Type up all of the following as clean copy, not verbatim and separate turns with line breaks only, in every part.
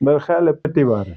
میرا خیال ہے پہلی بار ہے.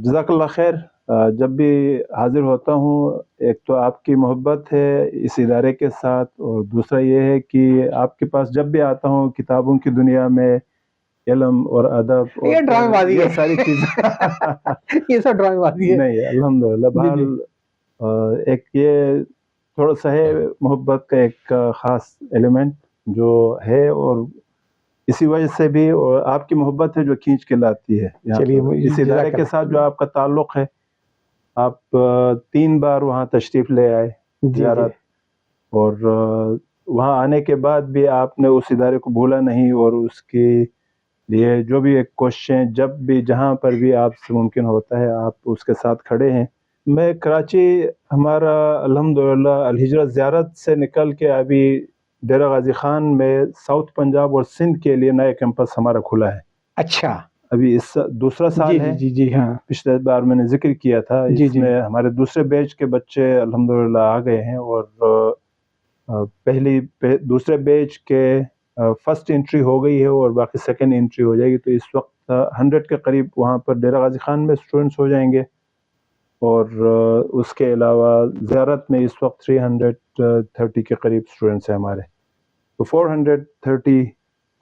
جزاک اللہ خیر. جب بھی حاضر ہوتا ہوں ایک تو آپ کی محبت ہے اس ادارے کے ساتھ اور دوسرا یہ ہے کہ آپ کے پاس جب بھی آتا ہوں کتابوں کی دنیا میں علم اور ادب اور
یہ ڈرامے بازی
یہ
ہے
ساری چیزیں
یہ سب ڈرامے بازی ہے.
نہیں الحمدللہ.
جی جی
بہرحال ایک یہ تھوڑا سا ہے محبت کا ایک خاص ایلیمنٹ جو ہے اور اسی وجہ سے بھی اور آپ کی محبت ہے جو کھینچ کے لاتی ہے یہاں
چلیے
پر. اس ادارے
جزاک
کے
اللہ.
ساتھ جو آپ کا تعلق ہے آپ 3 بار وہاں تشریف لے آئے
جی جی
زیارت اور وہاں آنے کے بعد بھی آپ نے اس ادارے کو بھولا نہیں اور اس کے لیے جو بھی ایک کوششیں جب بھی جہاں پر بھی آپ سے ممکن ہوتا ہے آپ اس کے ساتھ کھڑے ہیں. میں کراچی ہمارا الحمدللہ الہجرہ زیارت سے نکل کے ابھی ڈیرہ غازی خان میں ساؤتھ پنجاب اور سندھ کے لیے نیا کیمپس ہمارا کھلا ہے.
اچھا.
ابھی اس دوسرا
جی
سال
جی
ہے.
جی جی ہاں
پچھلے بار میں نے ذکر کیا تھا
جی
اس
جی
میں ہمارے دوسرے بیچ کے بچے الحمدللہ آ گئے ہیں اور دوسرے بیچ کے فرسٹ انٹری ہو گئی ہے اور باقی سیکنڈ انٹری ہو جائے گی. تو اس وقت 100 کے قریب وہاں پر ڈیرہ غازی خان میں اسٹوڈنٹس ہو جائیں گے اور اس کے علاوہ زیارت میں اس وقت 330 کے قریب اسٹوڈنٹس ہیں ہمارے. تو 430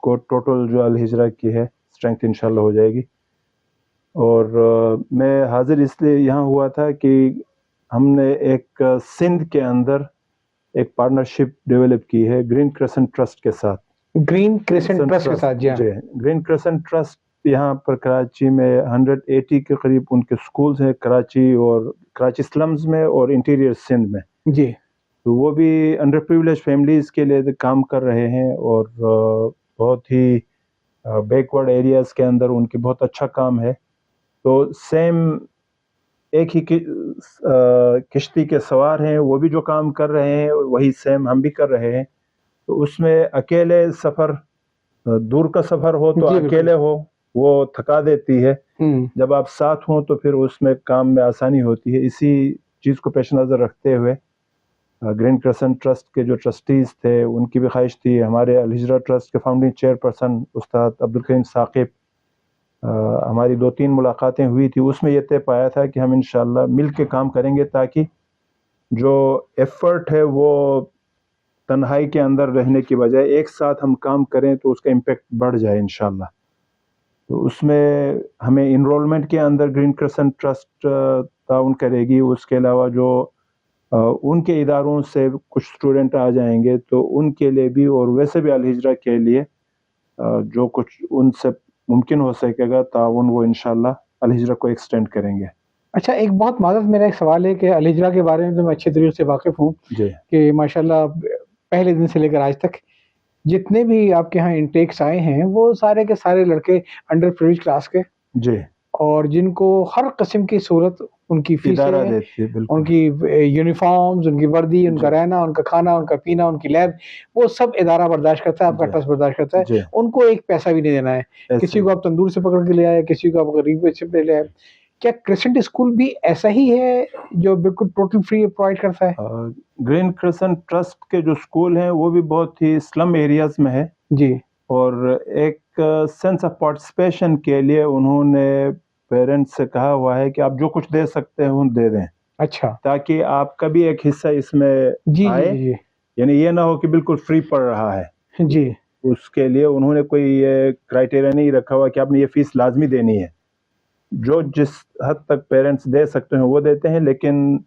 کو ٹوٹل جو الہجرہ کی ہے اسٹرینتھ انشاءاللہ ہو جائے گی. اور میں حاضر اس لیے یہاں ہوا تھا کہ ہم نے ایک سندھ کے اندر ایک پارٹنرشپ ڈیولپ کی ہے گرین کریسنٹ ٹرسٹ کے ساتھ.
گرین کریسنٹ ٹرسٹ کے ساتھ. جی ہاں
جی گرین کریسنٹ ٹرسٹ یہاں پر کراچی میں 180 کے قریب ان کے سکولز ہیں کراچی اور کراچی سلمز میں اور انٹیریئر سندھ میں.
جی
تو وہ بھی انڈر پریولیج فیملیز کے لیے کام کر رہے ہیں اور بہت ہی بیکورڈ ایریاز کے اندر ان کی بہت اچھا کام ہے. تو سیم ایک ہی کشتی کے سوار ہیں وہ بھی جو کام کر رہے ہیں وہی سیم ہم بھی کر رہے ہیں. تو اس میں اکیلے سفر دور کا سفر ہو تو
جی
اکیلے ہو وہ تھکا دیتی ہے. جب آپ ساتھ ہوں تو پھر اس میں کام میں آسانی ہوتی ہے. اسی چیز کو پیش نظر رکھتے ہوئے گرین کریسنٹ ٹرسٹ کے جو ٹرسٹیز تھے ان کی بھی خواہش تھی. ہمارے الہجرہ ٹرسٹ کے فاؤنڈنگ چیئرپرسن استاد عبدالکریم ثاقب ہماری 2-3 ملاقاتیں ہوئی تھی. اس میں یہ طے پایا تھا کہ ہم انشاءاللہ مل کے کام کریں گے تاکہ جو ایفرٹ ہے وہ تنہائی کے اندر رہنے کی بجائے ایک ساتھ ہم کام کریں تو اس کا امپیکٹ بڑھ جائے انشاءاللہ. تو اس میں ہمیں انرولمنٹ کے اندر گرین کریسنٹ ٹرسٹ تعاون کرے گی. اس کے علاوہ جو ان کے اداروں سے کچھ اسٹوڈنٹ آ جائیں گے تو ان کے لیے بھی اور ویسے بھی الہجرہ کے لیے جو کچھ ان سے ممکن ہو سکے گا تعاون وہ انشاءاللہ الہجرہ کو ایکسٹینڈ کریں گے.
اچھا، ایک بہت معذرت میرا ایک سوال ہے کہ الہجرہ کے بارے میں تو میں اچھے طریقے سے واقف ہوں
جی
کہ ماشاءاللہ پہلے دن سے لے کر آج تک جتنے بھی آپ کے ہاں انٹیکس آئے ہیں وہ سارے کے سارے لڑکے انڈر پریویلیج کلاس کے
جی
اور جن کو ہر قسم کی سہولت ان کی
ادارہ
فیسیں،
دیتی ہے
ان
بالکل.
کی یونیفارمز، ان کی وردی، ان کا رہنا، ان کا کھانا، ان کا پینا، ان کی لیب، وہ سب ادارہ برداشت کرتا ہے، آپ کا ٹرسٹ برداشت کرتا ہے.
جی
ان کو ایک پیسہ بھی نہیں دینا ہے.
ایسے
کسی کو آپ تندور سے پکڑ کے لے آئے، کسی کو آپ غریب سے لے لے آئے. کیا کریسنٹ اسکول بھی ایسا ہی ہے جو بالکل ٹوٹل فری پرووائڈ کرتا ہے؟
گرین کریسنٹ ٹرسٹ کے جو اسکول ہیں وہ بھی بہت ہی سلم ایریاز میں ہے
جی
اور ایک سینس آف پارٹیسپیشن کے لیے انہوں نے پیرنٹس سے کہا ہوا ہے کہ آپ جو کچھ دے سکتے ہیں دے دیں
اچھا.
تاکہ آپ کا بھی ایک حصہ اس میں
جی
آئے.
جی جی
یعنی یہ نہ ہو کہ بالکل فری پڑ رہا ہے.
جی
اس کے لیے انہوں نے کوئی یہ کرائٹیریا نہیں رکھا ہوا کہ آپ نے یہ فیس لازمی دینی ہے. جو جس حد تک پیرنٹس دے سکتے ہیں وہ دیتے ہیں لیکن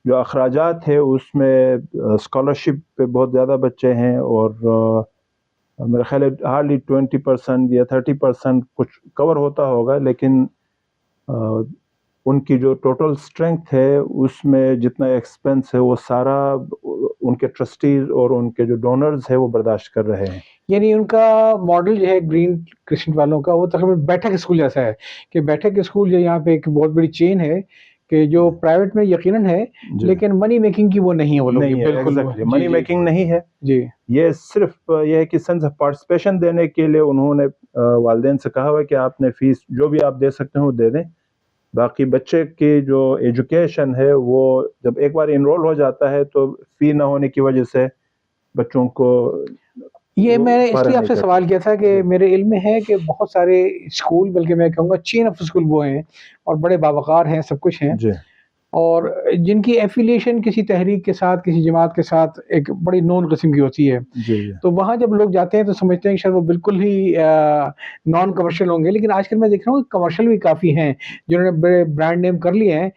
جو اخراجات ہے اس میں اسکالرشپ پہ بہت زیادہ بچے ہیں اور میرا خیال ہے ہارڈلی 20% یا 30% کچھ کور ہوتا ہوگا لیکن ان کی جو ٹوٹل اسٹرینتھ ہے اس میں جتنا ایکسپنس ہے وہ سارا ان کے ٹرسٹیز اور ان کے جو ڈونرز ہیں وہ برداشت کر رہے ہیں.
یعنی ان کا ماڈل جو ہے گرین کرسنٹ والوں کا وہ تقریباً بیٹھک اسکول جیسا ہے کہ بیٹھک اسکول جو یہاں پہ ایک بہت بڑی چین ہے کہ جو پرائیویٹ میں یقیناً ہے لیکن منی میکنگ کی وہ نہیں ہے. وہ لوگ
بالکل منی میکنگ نہیں ہے.
جی
یہ صرف یہ ہے کہ سنس پارٹیسپیشن دینے کے لیے انہوں نے والدین سے کہا ہوا ہے کہ آپ نے فیس جو بھی آپ دے سکتے ہیں وہ دے دیں. باقی بچے کی جو ایجوکیشن ہے وہ جب ایک بار انرول ہو جاتا ہے تو فی نہ ہونے کی وجہ سے بچوں کو
یہ میں نے اس لیے آپ سے سوال کیا تھا کہ میرے علم میں ہے کہ بہت سارے اسکول بلکہ میں کہوں گا چین آف اسکول وہ ہیں اور بڑے باوقار ہیں سب کچھ ہیں اور جن کی ایفیلیشن کسی تحریک کے ساتھ کسی جماعت کے ساتھ ایک بڑی نون قسم کی ہوتی ہے. تو وہاں جب لوگ جاتے ہیں تو سمجھتے ہیں کہ شاید وہ بالکل ہی نان کمرشل ہوں گے لیکن آج کل میں دیکھ رہا ہوں کہ کمرشل بھی کافی ہیں جنہوں نے بڑے برانڈ نیم کر لیے ہیں.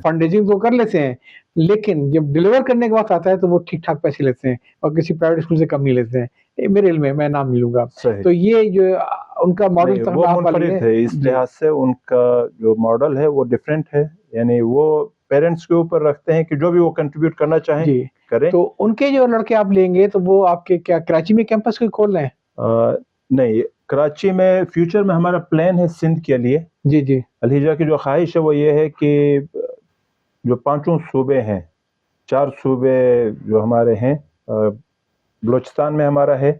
فنڈ ریزنگ تو کر لیتے ہیں لیکن جب ڈیلیور کرنے کے وقت آتا ہے تو وہ ٹھیک ٹھاک پیسے لیتے ہیں اور کسی پرائیویٹ اسکول سے کم نہیں لیتے ہیں. میرے علم میں نام نہیں لوں گا. تو یہ جو ان کا ماڈل
وہ منفرد ہے اس لحاظ سے ان کا جو ماڈل ہے وہ ڈفرینٹ ہے. یعنی وہ پیرنٹس کے اوپر رکھتے ہیں کہ جو بھی وہ کنٹریبیوٹ کرنا چاہیں کریں.
تو ان کے جو لڑکے آپ لیں گے تو وہ آپ کے کیا کراچی میں کیمپس کوئی کھول رہے ہیں؟
نہیں, کراچی میں فیوچر میں ہمارا پلان ہے سندھ کے لیے.
جی
الہجرہ کی جو خواہش ہے وہ یہ ہے کہ جو 5 صوبے ہیں 4 صوبے جو ہمارے ہیں بلوچستان میں ہمارا ہے,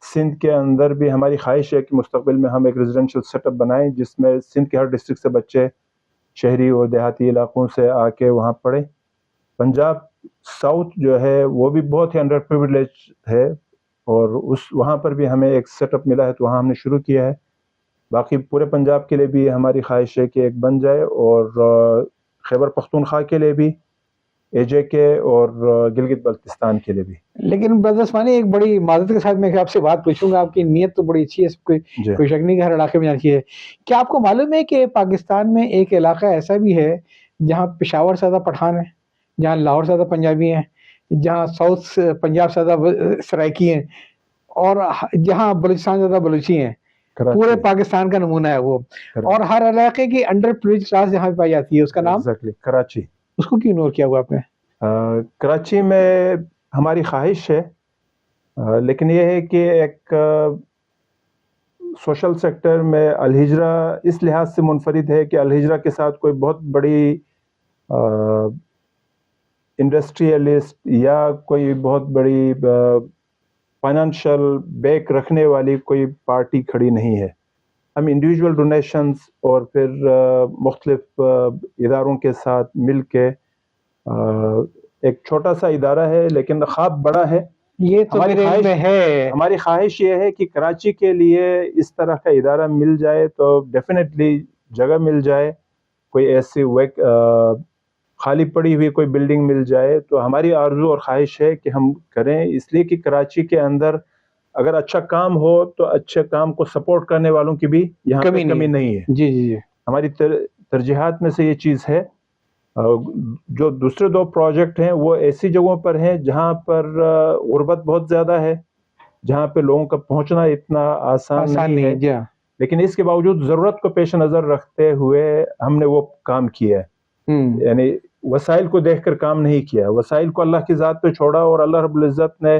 سندھ کے اندر بھی ہماری خواہش ہے کہ مستقبل میں ہم ایک ریزیڈنشیل سیٹ اپ بنائیں جس میں سندھ کے ہر ڈسٹرکٹ سے بچے شہری اور دیہاتی علاقوں سے آ کے وہاں پڑھیں. پنجاب ساؤتھ جو ہے وہ بھی بہت ہی انڈر پریویلیج ہے اور وہاں پر بھی ہمیں ایک سیٹ اپ ملا ہے تو وہاں ہم نے شروع کیا ہے. باقی پورے پنجاب کے لیے بھی ہماری خواہش ہے کہ ایک بن جائے اور خیبر پختونخوا کے لیے بھی AJ کے اور گلگت بلتستان کے لیے بھی.
لیکن برادر عثمانی ایک بڑی معذرت کے ساتھ میں آپ سے بات پوچھوں گا, آپ کی نیت تو بڑی اچھی ہے, کوئی شک نہیں کہ ہر علاقے میں جانتی ہے. کیا آپ کو معلوم ہے کہ پاکستان میں ایک علاقہ ایسا بھی ہے جہاں پشاور سے زیادہ پٹھان ہیں, جہاں لاہور سے زیادہ پنجابی ہیں, جہاں ساؤتھ پنجاب سے زیادہ سرائکی ہیں اور جہاں بلوچستان سے زیادہ بلوچی ہیں؟ پورے پاکستان کا نمونہ ہے وہ. اور ہر علاقے کی انڈر پریویلیج کلاس جہاں پہ پائی جاتی ہے اس کا نام
کراچی.
اس کو کیوں اگنور کیا ہوا آپ نے؟
کراچی میں ہماری خواہش ہے لیکن یہ ہے کہ ایک سوشل سیکٹر میں الہجرہ اس لحاظ سے منفرد ہے کہ الہجرہ کے ساتھ کوئی بہت بڑی انڈسٹریلسٹ یا کوئی بہت بڑی فائنانشل بیک رکھنے والی کوئی پارٹی کھڑی نہیں ہے. ہم انڈیویجول ڈونیشنز اور پھر مختلف اداروں کے ساتھ مل کے ایک چھوٹا سا ادارہ ہے لیکن خواب بڑا ہے.
یہ تو
ہماری خواہش یہ ہے کہ کراچی کے لیے اس طرح کا ادارہ مل جائے تو ڈیفینیٹلی جگہ مل جائے, کوئی ایسی خالی پڑی ہوئی کوئی بلڈنگ مل جائے تو ہماری آرزو اور خواہش ہے کہ ہم کریں, اس لیے کہ کراچی کے اندر اگر اچھا کام ہو تو اچھے کام کو سپورٹ کرنے والوں کی بھی یہاں پہ کمی نہیں ہے.
جی
ہماری ترجیحات میں سے یہ چیز ہے. جو دوسرے 2 پروجیکٹ ہیں وہ ایسی جگہوں پر ہیں جہاں پر غربت بہت زیادہ ہے, جہاں پہ لوگوں کا پہنچنا اتنا آسان نہیں ہے, لیکن اس کے باوجود ضرورت کو پیش نظر رکھتے ہوئے ہم نے وہ کام کیا ہے. یعنی وسائل کو دیکھ کر کام نہیں کیا, وسائل کو اللہ کی ذات پہ چھوڑا اور اللہ رب العزت نے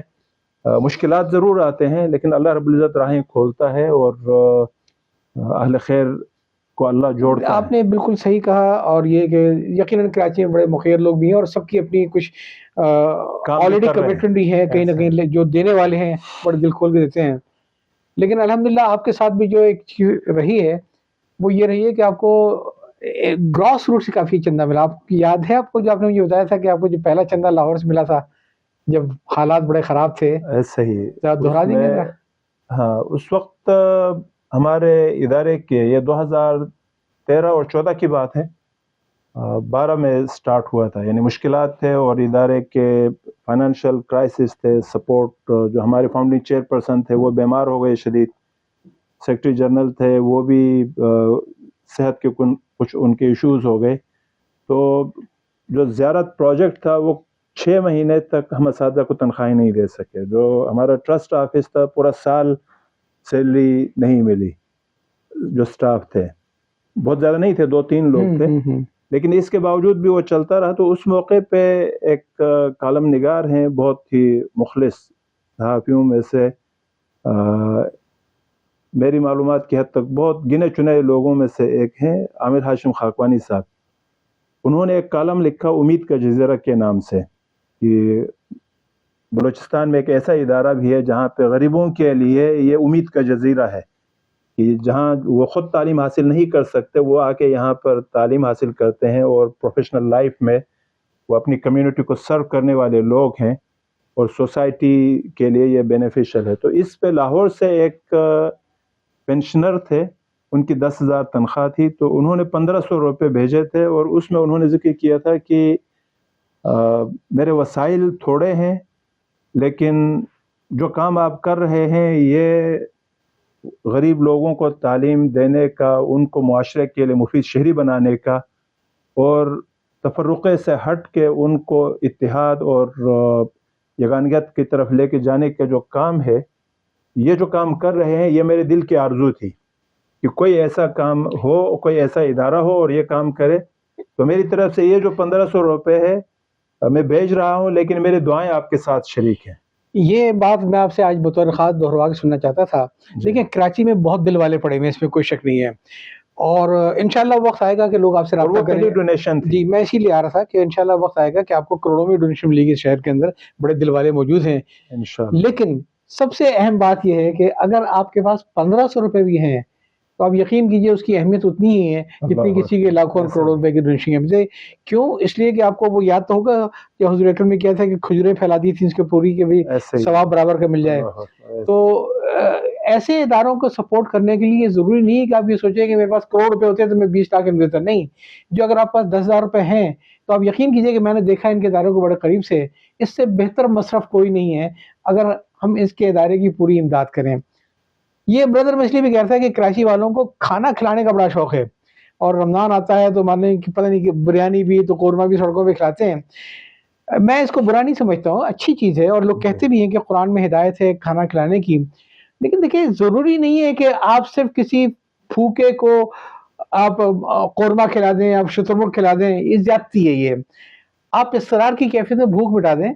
مشکلات ضرور آتے ہیں لیکن اللہ رب العزت راہیں کھولتا ہے اور اہل خیر کو اللہ جوڑتا ہے.
آپ نے بالکل صحیح کہا. اور یہ کہ یقیناً کراچی میں بڑے مخیر لوگ بھی ہیں اور سب کی اپنی کچھ آلریڈی کمٹمنٹ بھی ہے, کہیں نہ کہیں جو دینے والے ہیں بڑے دل کھول کے دیتے ہیں. لیکن الحمدللہ آپ کے ساتھ بھی جو ایک چیز رہی ہے وہ یہ رہی ہے کہ آپ کو گراس روٹ سے کافی چندہ ملا. آپ کی یاد ہے آپ کو جو آپ نے مجھے بتایا تھا کہ آپ کو جو پہلا چندہ لاہور سے ملا تھا جب حالات بڑے خراب تھے؟
صحیح,
دہرا دیں گے؟
ہاں, اس وقت ہمارے ادارے کے یہ 2013 اور 14 کی بات ہے, 12 میں سٹارٹ ہوا تھا. یعنی مشکلات تھے اور ادارے کے فائنانشل کرائسس تھے. سپورٹ جو ہمارے فاؤنڈنگ چیئرپرسن تھے وہ بیمار ہو گئے شدید, سیکرٹری جنرل تھے وہ بھی صحت کے کچھ ان کے ایشوز ہو گئے. تو جو زیارت پروجیکٹ تھا وہ 6 مہینے تک ہم اساتذہ کو تنخواہیں نہیں دے سکے. جو ہمارا ٹرسٹ آفس تھا پورا سال سیلری نہیں ملی. جو سٹاف تھے بہت زیادہ نہیں تھے, 2-3 لوگ تھے, لیکن اس کے باوجود بھی وہ چلتا رہا. تو اس موقع پہ ایک کالم نگار ہیں بہت ہی مخلص صحافیوں میں سے، میری معلومات کی حد تک بہت گنے چنے لوگوں میں سے ایک ہیں، عامر ہاشم خاکوانی صاحب. انہوں نے ایک کالم لکھا امید کا جزیرہ کے نام سے، کہ بلوچستان میں ایک ایسا ادارہ بھی ہے جہاں پہ غریبوں کے لیے یہ امید کا جزیرہ ہے، کہ جہاں وہ خود تعلیم حاصل نہیں کر سکتے وہ آ کے یہاں پر تعلیم حاصل کرتے ہیں، اور پروفیشنل لائف میں وہ اپنی کمیونٹی کو سرو کرنے والے لوگ ہیں، اور سوسائٹی کے لیے یہ بینیفیشل ہے. تو اس پہ لاہور سے ایک پینشنر تھے، ان کی 10,000 تنخواہ تھی، تو انہوں نے 1,500 روپے بھیجے تھے، اور اس میں انہوں نے ذکر کیا تھا کہ میرے وسائل تھوڑے ہیں، لیکن جو کام آپ کر رہے ہیں یہ غریب لوگوں کو تعلیم دینے کا، ان کو معاشرے کے لیے مفید شہری بنانے کا، اور تفرقے سے ہٹ کے ان کو اتحاد اور یگانگت کی طرف لے کے جانے کا جو کام ہے، یہ جو کام کر رہے ہیں، یہ میرے دل کی آرزو تھی کہ کوئی ایسا کام ہو، کوئی ایسا ادارہ ہو اور یہ کام کرے. تو میری طرف سے یہ جو 1,500 روپے ہے میں بھیج رہا ہوں، لیکن میری دعائیں آپ کے ساتھ شریک ہیں.
یہ بات میں آپ سے آج بطور خاص دہروا کے سننا چاہتا تھا. دیکھیں کراچی میں بہت دل والے پڑے ہوئے ہیں، اس میں کوئی شک نہیں ہے، اور انشاءاللہ وقت آئے گا کہ لوگ آپ سے رابطہ کریں گے.
ڈونیشن
جی میں اسی لیے آ رہا تھا کہ انشاءاللہ وقت آئے گا کہ آپ کو کروڑوں میں ڈونیشن ملے گی. اس شہر کے اندر بڑے دل والے موجود ہیں
انشاءاللہ.
لیکن سب سے اہم بات یہ ہے کہ اگر آپ کے پاس 1,500 روپے بھی ہیں تو آپ یقین کیجئے اس کی اہمیت اتنی ہی ہے جتنی کسی کے لاکھوں اور کروڑوں روپے کی ڈونیشن ہے. کیوں؟ اس لیے کہ آپ کو وہ یاد تو ہوگا کہ حضور اکرم نے کیا تھا کہ کھجوریں پھیلا دی تھی اس کے پوری کے بھی ثواب برابر کا مل جائے. تو ایسے اداروں کو سپورٹ کرنے کے لیے ضروری نہیں ہے کہ آپ یہ سوچیں کہ میرے پاس کروڑ روپے ہوتے ہیں تو میں 20 لاکھ ان دیتا. نہیں، جو اگر آپ پاس 10,000 روپے ہیں تو آپ یقین کیجئے کہ میں نے دیکھا ان کے اداروں کو بڑے قریب سے، اس سے بہتر مصرف کوئی نہیں ہے اگر ہم اس کے ادارے کی پوری امداد کریں. یہ بردر میں اس لیے بھی کہتا ہے کہ کراچی والوں کو کھانا کھلانے کا بڑا شوق ہے، اور رمضان آتا ہے تو مانے کہ پتہ نہیں کہ بریانی بھی تو قورمہ بھی سڑکوں پہ کھلاتے ہیں. میں اس کو برا نہیں سمجھتا ہوں، اچھی چیز ہے، اور لوگ کہتے بھی ہیں کہ قرآن میں ہدایت ہے کھانا کھلانے کی. لیکن دیکھیں ضروری نہیں ہے کہ آپ صرف کسی بھوکے کو آپ قورمہ کھلا دیں، آپ شترمرغ کھلا دیں، یہ زیادتی ہے. یہ آپ اسرار کی کیفیت میں بھوک مٹا دیں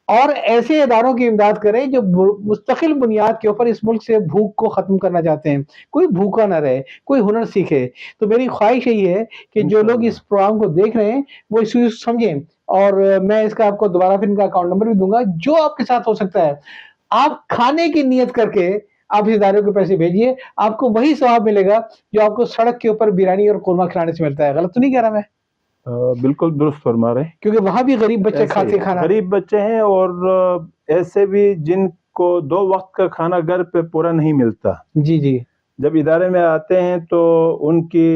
اور ایسے اداروں کی امداد کریں جو مستقل بنیاد کے اوپر اس ملک سے بھوک کو ختم کرنا چاہتے ہیں. کوئی بھوکا نہ رہے، کوئی ہنر سیکھے. تو میری خواہش یہی ہے کہ جو لوگ اس پروگرام کو دیکھ رہے ہیں وہ اس چیز سمجھیں، اور میں اس کا آپ کو دوبارہ پھر ان کا اکاؤنٹ نمبر بھی دوں گا. جو آپ کے ساتھ ہو سکتا ہے آپ کھانے کی نیت کر کے آپ اس ادارے کو پیسے بھیجیے، آپ کو وہی ثواب ملے گا جو آپ کو سڑک کے اوپر بریانی اور قورمہ کھلانے سے ملتا ہے. غلط تو نہیں کہہ رہا میں؟
بالکل درست فرما رہے ہیں،
کیونکہ وہاں بھی غریب بچے کھاتے کھانا،
غریب بچے ہیں، اور ایسے بھی جن کو 2 وقت کا کھانا گھر پہ پورا نہیں ملتا.
جی جی،
جب ادارے میں آتے ہیں تو ان کی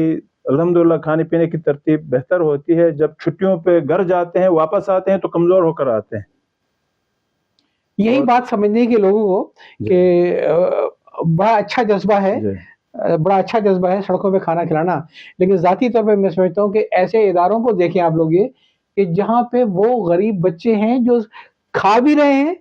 الحمدللہ کھانے پینے کی ترتیب بہتر ہوتی ہے. جب چھٹیوں پہ گھر جاتے ہیں، واپس آتے ہیں تو کمزور ہو کر آتے ہیں.
یہی بات سمجھنے کے لوگوں کو کہ بڑا اچھا جذبہ ہے، بڑا اچھا جذبہ ہے سڑکوں پہ کھانا کھلانا. لیکن ذاتی طور پہ میں سمجھتا ہوں کہ ایسے اداروں کو دیکھیں آپ لوگ، یہ کہ جہاں پہ وہ غریب بچے ہیں جو کھا بھی رہے ہیں،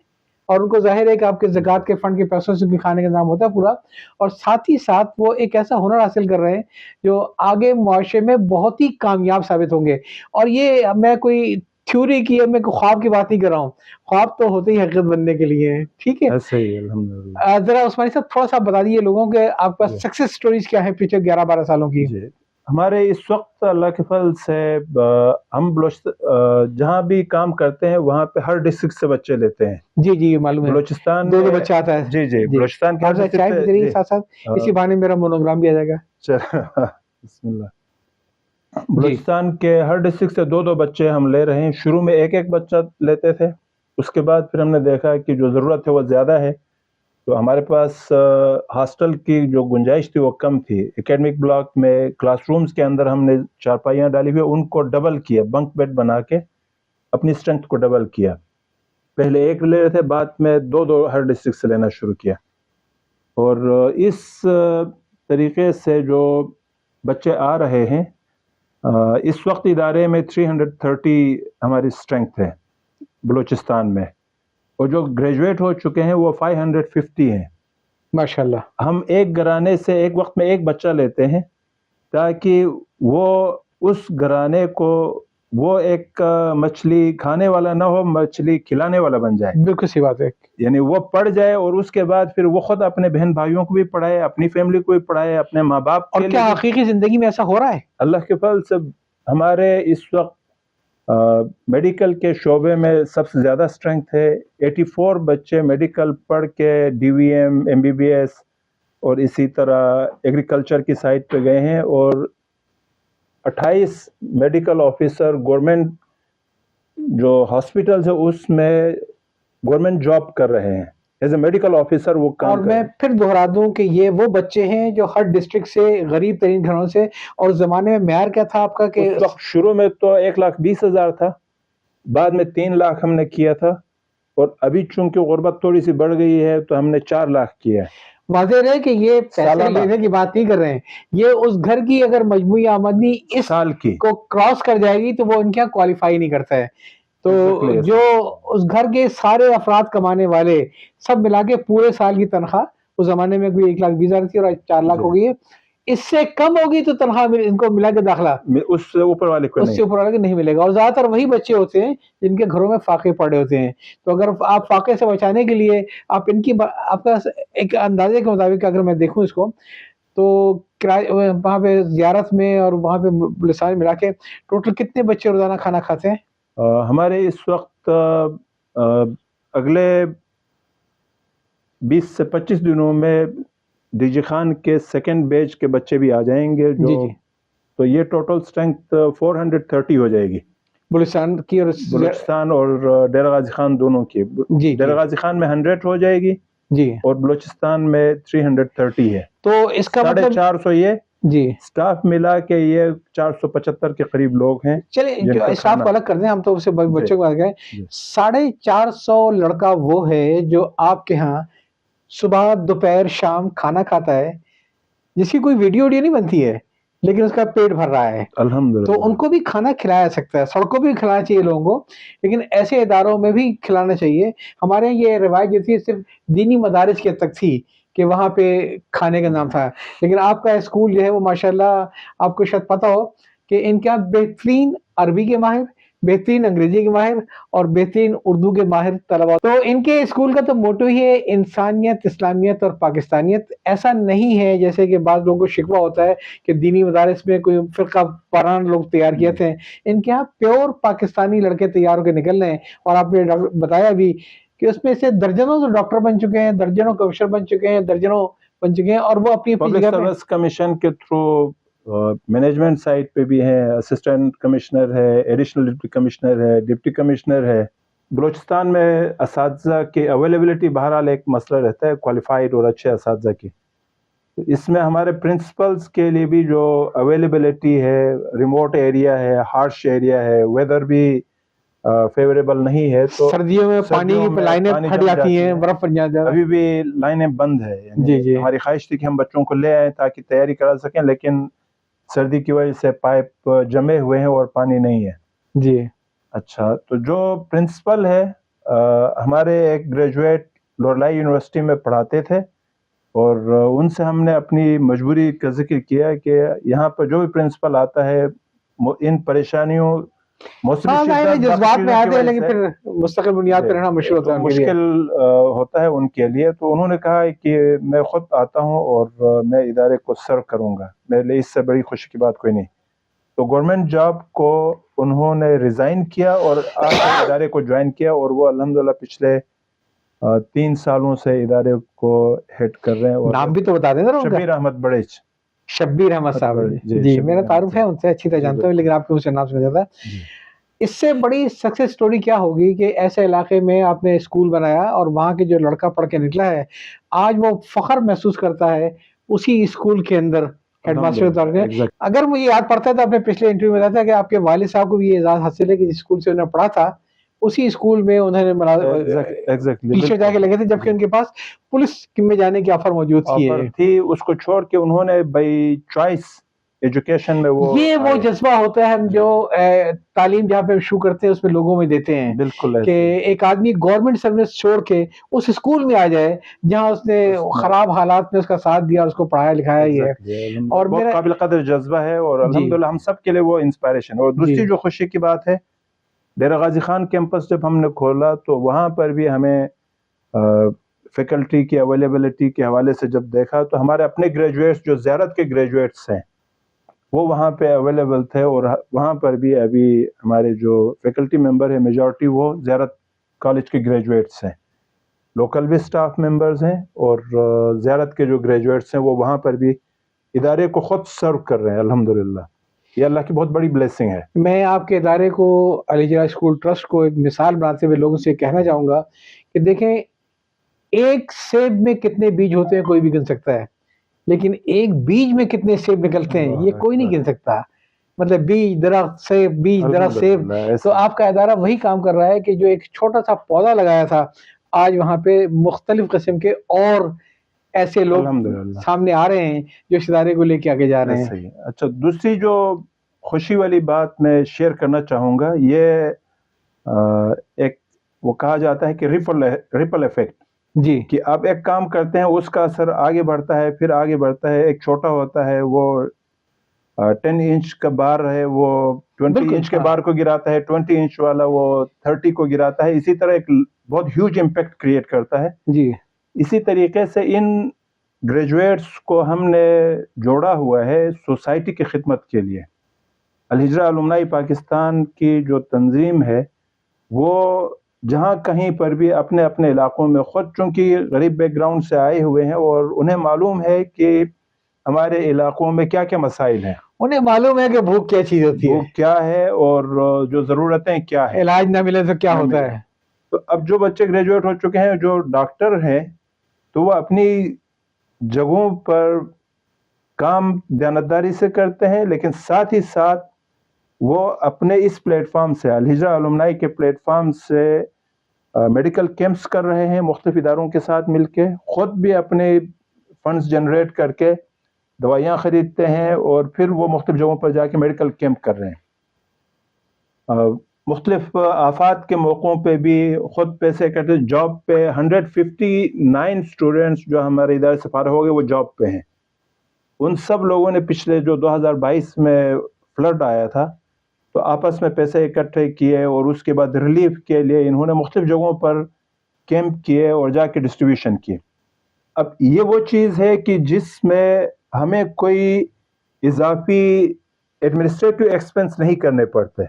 اور ان کو ظاہر ہے کہ آپ کے زکوٰۃ کے فنڈ کے پیسوں سے بھی کھانے کا نظام ہوتا ہے پورا، اور ساتھ ہی ساتھ وہ ایک ایسا ہنر حاصل کر رہے ہیں جو آگے معاشرے میں بہت ہی کامیاب ثابت ہوں گے. اور یہ میں کوئی تھیوری کی ہے، میں کوئی خواب کی بات نہیں کر رہا ہوں، خواب تو ہوتے ہی حقیقت بننے کے لیے ہیں. ٹھیک ہے،
صحیح، الحمدللہ.
ذرا عثمانی صاحب تھوڑا سا بتا دیجیے لوگوں کے آپ کا سکسیس سٹوریز کیا ہیں پچھلے 11-12 سالوں کی.
ہمارے اس وقت اللہ کے فضل سے ہم جہاں بھی کام کرتے ہیں وہاں پہ ہر ڈسٹرکٹ سے بچے لیتے ہیں.
جی جی معلوم ہے،
بلوچستان
دو بچہ آتا ہے.
جی جی، بلوچستان کے
چائے بھی دے ساتھ ساتھ، اسی بہانے میرا مونوگرام بھی آ جائے گا.
بسم اللہ. بلوچستان کے ہر ڈسٹرکٹ سے 2 بچے ہم لے رہے ہیں. شروع میں 1 بچہ لیتے تھے، اس کے بعد پھر ہم نے دیکھا کہ جو ضرورت ہے وہ زیادہ ہے، تو ہمارے پاس ہاسٹل کی جو گنجائش تھی وہ کم تھی. اکیڈمک بلاک میں کلاس رومز کے اندر ہم نے چارپائیاں ڈالی ہوئی، ان کو ڈبل کیا، بنک بیڈ بنا کے اپنی اسٹرینتھ کو ڈبل کیا. پہلے 1 لے رہے تھے، بعد میں 2 ہر ڈسٹرکٹ سے لینا شروع کیا. اور اس طریقے سے جو بچے آ رہے ہیں، اس وقت ادارے میں 330 ہماری اسٹرینتھ ہے بلوچستان میں، اور جو گریجویٹ ہو چکے ہیں وہ 550 ہیں.
ماشاءاللہ.
ہم ایک گھرانے سے ایک وقت میں 1 بچہ لیتے ہیں تاکہ وہ اس گھرانے کو وہ ایک مچھلی کھانے والا نہ ہو، مچھلی کھلانے والا بن جائے.
بالکل صحیح بات ہے.
یعنی وہ پڑھ جائے اور اس کے بعد پھر وہ خود اپنے بہن بھائیوں کو بھی پڑھائے، اپنی فیملی کو بھی پڑھائے، اپنے ماں باپ
اور کیا حقیقی زندگی میں ایسا ہو رہا ہے؟
اللہ کے فضل سے ہمارے اس وقت میڈیکل کے شعبے میں سب سے زیادہ اسٹرینگتھ ہے. 84 بچے میڈیکل پڑھ کے DVM MBBS اور اسی طرح ایگریکلچر کی سائٹ پہ گئے ہیں، اور 28 میڈیکل آفیسر گورنمنٹ جو ہاسپٹلز ہے اس میں گورنمنٹ جاب کر رہے ہیں ایز اے میڈیکل آفیسر وہ کام.
اور میں پھر دہرا دوں کہ یہ وہ بچے ہیں جو ہر ڈسٹرکٹ سے غریب ترین گھروں سے، اور زمانے میں معیار کیا تھا آپ کا کہ
اس وقت شروع میں تو 1,20,000 تھا، بعد میں 3 لاکھ ہم نے کیا تھا، اور ابھی چونکہ غربت تھوڑی سی بڑھ گئی ہے تو ہم نے 4 لاکھ کیا ہے.
واضح رہے کہ یہ پیسے لینے کی بات نہیں کر رہے ہیں، یہ اس گھر کی اگر مجموعی آمدنی اس
سال کی
کو کراس کر جائے گی تو وہ ان کے کوالیفائی نہیں کرتا ہے. تو جو اس گھر کے سارے افراد کمانے والے سب ملا کے پورے سال کی تنخواہ اس زمانے میں کوئی 1,20,000 تھی اور 4 لاکھ ہو گئی ہے، اس سے کم ہوگی تو تنخواہ ان کو ملا کے داخلہ
اس سے اوپر والے کو
نہیں ملے گا. اور زیادہ تر وہی بچے ہوتے ہیں جن کے گھروں میں فاقے پڑے ہوتے ہیں. تو اگر آپ فاقے سے بچانے کے لیے آپ کا ایک اندازے کے مطابق اگر میں دیکھوں اس کو، تو وہاں پہ زیارت میں اور وہاں پہ بلوچستان ملا کے ٹوٹل کتنے بچے روزانہ کھانا کھاتے ہیں؟
ہمارے اس وقت اگلے 20 سے 25 دنوں میں ڈی جی خان کے سیکنڈ بیچ کے بچے بھی آ جائیں گے جو تو یہ ٹوٹل اسٹرینتھ 430 ہو جائے گی
بلوچستان کی، اور
بلوچستان اور ڈیرہ غازی خان دونوں کی. ڈیرہ غازی خان میں 100 ہو جائے گی
جی،
اور بلوچستان میں 330 ہے.
تو اس کا مطلب
450 یہ
جی
سٹاف ملا کے یہ 475 کے قریب لوگ ہیں.
چلے جو اسٹاف کو الگ کر دیں، ہم تو اسے بچوں کو گئے. 450 لڑکا وہ ہے جو آپ کے ہاں صبح دوپہر شام کھانا کھاتا ہے، جس کی کوئی ویڈیو نہیں بنتی ہے لیکن اس کا پیٹ بھر رہا ہے
الحمدللہ.
تو ان کو بھی کھانا کھلایا سکتا ہے، سڑکوں پہ بھی کھلانا چاہیے لوگوں کو، لیکن ایسے اداروں میں بھی کھلانا چاہیے. ہمارے یہ روایت جو تھی صرف دینی مدارس کے تک تھی کہ وہاں پہ کھانے کا نام تھا، لیکن آپ کا اسکول جو ہے وہ ماشاءاللہ آپ کو شاید پتہ ہو کہ ان کا بہترین عربی کے ماہر، بہترین انگریزی کے ماہر اور بہترین اردو کے ماہر طلبا. تو ان کے اسکول کا تو موٹو ہی ہے انسانیت، اسلامیت اور پاکستانیت. ایسا نہیں ہے جیسے کہ بعض لوگوں کو شکوہ ہوتا ہے کہ دینی مدارس میں کوئی فرقہ پران لوگ تیار کیے تھے. ان کے یہاں پیور پاکستانی لڑکے تیار ہو کے نکل رہے ہیں. اور آپ نے بتایا بھی کہ اس میں سے درجنوں تو ڈاکٹر بن چکے ہیں، درجنوں کمشنر بن چکے ہیں، درجنوں بن چکے ہیں، اور وہ اپنی
پبلک سروس کمیشن کے تھرو مینجمنٹ سائٹ پہ بھی ہیں، اسسٹنٹ کمشنر ہے، ایڈیشنل ڈپٹی کمشنر ہے، ڈپٹی کمشنر ہے. بلوچستان میں اساتذہ کی اویلیبلٹی بہرحال ایک مسئلہ رہتا ہے، کوالیفائڈ اور اچھے اساتذہ کی. اس میں ہمارے پرنسپلز کے لیے بھی جو اویلیبلٹی ہے، ریموٹ ایریا ہے، ہارش ایریا ہے، ویدر بھی فیوریبل نہیں ہے، تو
سردیوں میں پانی کی لائنیں پھٹ جاتی ہیں، برف پڑ جاتی ہے،
ابھی بھی لائنیں بند ہے. یعنی ہماری خواہش تھی کہ ہم بچوں کو لے آئیں تاکہ تیاری کرا سکیں، لیکن سردی کی وجہ سے پائپ جمے ہوئے ہیں اور پانی نہیں ہے.
جی
اچھا، تو جو پرنسپل ہے ہمارے ایک گریجویٹ لوریلائی یونیورسٹی میں پڑھاتے تھے، اور ان سے ہم نے اپنی مجبوری کا ذکر کیا کہ یہاں پر جو بھی پرنسپل آتا ہے ان پریشانیوں
جذبات میں آتے ہیں، لیکن پھر مستقل بنیاد پر رہنا مشکل ہوتا ہے،
مشکل ہوتا ہے ان کے لیے. تو انہوں نے کہا کہ میں خود آتا ہوں اور میں ادارے کو سرو کروں گا، میرے لیے اس سے بڑی خوشی کی بات کوئی نہیں. تو گورنمنٹ جاب کو انہوں نے ریزائن کیا اور آ کے ادارے کو جوائن کیا، اور وہ الحمدللہ پچھلے 3 سالوں سے ادارے کو ہیڈ کر رہے ہیں. اور
نام بھی تو بتا دیں ذرا.
شبیر احمد بڑیچ.
شبیر احمد صاحب جی میرا تعارف ہے ان سے، اچھی طرح جانتا ہوں، لیکن آپ کے اسے نام سنا جاتا ہے. اس سے بڑی سکسیس سٹوری کیا ہوگی کہ ایسے علاقے میں آپ نے اسکول بنایا اور وہاں کے جو لڑکا پڑھ کے نکلا ہے آج وہ فخر محسوس کرتا ہے اسی اسکول کے اندر ہیڈ ماسٹر کے طور پہ. اگر مجھے یاد پڑتا ہے تو آپ نے پچھلے انٹرویو میں بتایا تھا کہ آپ کے والد صاحب کو بھی یہ اعزاز حاصل ہے کہ جس اسکول سے انہوں نے پڑھا تھا اسی اسکول میں انہوں نے ٹیچر جا کے لگے تھے، جبکہ ان کے پاس پولیس میں جانے کی آفر موجود تھی.
اس کو چھوڑ کے انہوں نے بائی چوائس ایجوکیشن میں
وہ جذبہ ہوتا ہے ہم جو تعلیم جہاں پہ شروع کرتے ہیں اس میں لوگوں میں دیتے ہیں
بالکل
کہ ایک آدمی گورنمنٹ سروس چھوڑ کے اس اسکول میں آ جائے جہاں اس نے خراب حالات میں اس کا ساتھ دیا اور اس کو پڑھایا لکھایا ہی ہے، اور
بہت قابل قدر جذبہ ہے، اور الحمدللہ ہم سب کے لیے وہ انسپائریشن۔ اور دوسری جو خوشی کی بات ہے، ڈیرہ غازی خان کیمپس جب ہم نے کھولا تو وہاں پر بھی ہمیں فیکلٹی کی اویلیبلٹی کے حوالے سے جب دیکھا تو ہمارے اپنے گریجویٹس جو زیارت کے گریجویٹس ہیں وہ وہاں پہ اویلیبل تھے، اور وہاں پر بھی ابھی ہمارے جو فیکلٹی ممبر ہیں میجورٹی وہ زیارت کالج کے گریجویٹس ہیں، لوکل بھی سٹاف ممبرز ہیں، اور زیارت کے جو گریجویٹس ہیں وہ وہاں پر بھی ادارے کو خود سرو کر رہے ہیں۔ الحمدللہ یہ اللہ کی بہت بڑی بلیسنگ ہے۔
میں آپ کے ادارے کو، علی جرائے اسکول ٹرسٹ کو ایک مثال بناتے ہوئے لوگوں سے کہنا چاہوں گا کہ دیکھیں، ایک سیب میں کتنے بیج ہوتے ہیں کوئی بھی گن سکتا ہے، لیکن ایک بیج میں کتنے سیب نکلتے ہیں یہ کوئی نہیں گن سکتا۔ مطلب بیج درخت سیب، بیج درخت سیب۔ تو آپ کا ادارہ وہی کام کر رہا ہے کہ جو ایک چھوٹا سا پودا لگایا تھا، آج وہاں پہ مختلف قسم کے اور ایسے لوگ سامنے آ رہے ہیں جو اس ادارے کو لے کے آگے جا رہے ہیں۔
اچھا، دوسری جو خوشی والی بات میں شیئر کرنا چاہوں گا، یہ ایک وہ کہا جاتا ہے کہ ریپل ایفیکٹ،
جی،
کہ آپ ایک کام کرتے ہیں اس کا اثر آگے بڑھتا ہے، پھر آگے بڑھتا ہے۔ ایک چھوٹا ہوتا ہے وہ 10 انچ کا بار ہے، وہ 20 انچ کے بار کو گراتا ہے، 20 انچ والا وہ 30 کو گراتا ہے، اسی طرح ایک بہت ہیوج امپیکٹ کریٹ کرتا ہے۔
جی،
اسی طریقے سے ان گریجویٹس کو ہم نے جوڑا ہوا ہے سوسائٹی کی خدمت کے لیے۔ الہجرہ الومنائی پاکستان کی جو تنظیم ہے وہ جہاں کہیں پر بھی اپنے اپنے علاقوں میں، خود چونکہ غریب بیک گراؤنڈ سے آئے ہوئے ہیں اور انہیں معلوم ہے کہ ہمارے علاقوں میں کیا کیا مسائل ہیں،
انہیں معلوم ہے کہ بھوک کیا چیز ہوتی ہے،
بھوک کیا ہے، اور جو ضرورتیں کیا ہیں،
علاج نہ ملے تو کیا ہوتا ہے۔
تو اب جو بچے گریجویٹ ہو چکے ہیں، جو ڈاکٹر ہیں، تو وہ اپنی جگہوں پر کام دیانتداری سے کرتے ہیں، لیکن ساتھ ہی ساتھ وہ اپنے اس پلیٹ فارم سے، الہجرہ الومنائی کے پلیٹ فارم سے میڈیکل کیمپس کر رہے ہیں مختلف اداروں کے ساتھ مل کے، خود بھی اپنے فنڈز جنریٹ کر کے دوائیاں خریدتے ہیں، اور پھر وہ مختلف جگہوں پر جا کے میڈیکل کیمپ کر رہے ہیں۔ مختلف آفات کے موقعوں پہ بھی خود پیسے کرتے، جاب پہ 159 اسٹوڈنٹس جو ہمارے ادارے سے فارغ ہو گئے وہ جاب پہ ہیں۔ ان سب لوگوں نے پچھلے جو 2022 میں فلڈ آیا تھا تو آپس میں پیسے اکٹھے کیے، اور اس کے بعد ریلیف کے لیے انہوں نے مختلف جگہوں پر کیمپ کیے اور جا کے ڈسٹریبیوشن کیے۔ اب یہ وہ چیز ہے کہ جس میں ہمیں کوئی اضافی ایڈمنسٹریٹو ایکسپنس نہیں کرنے پڑتے،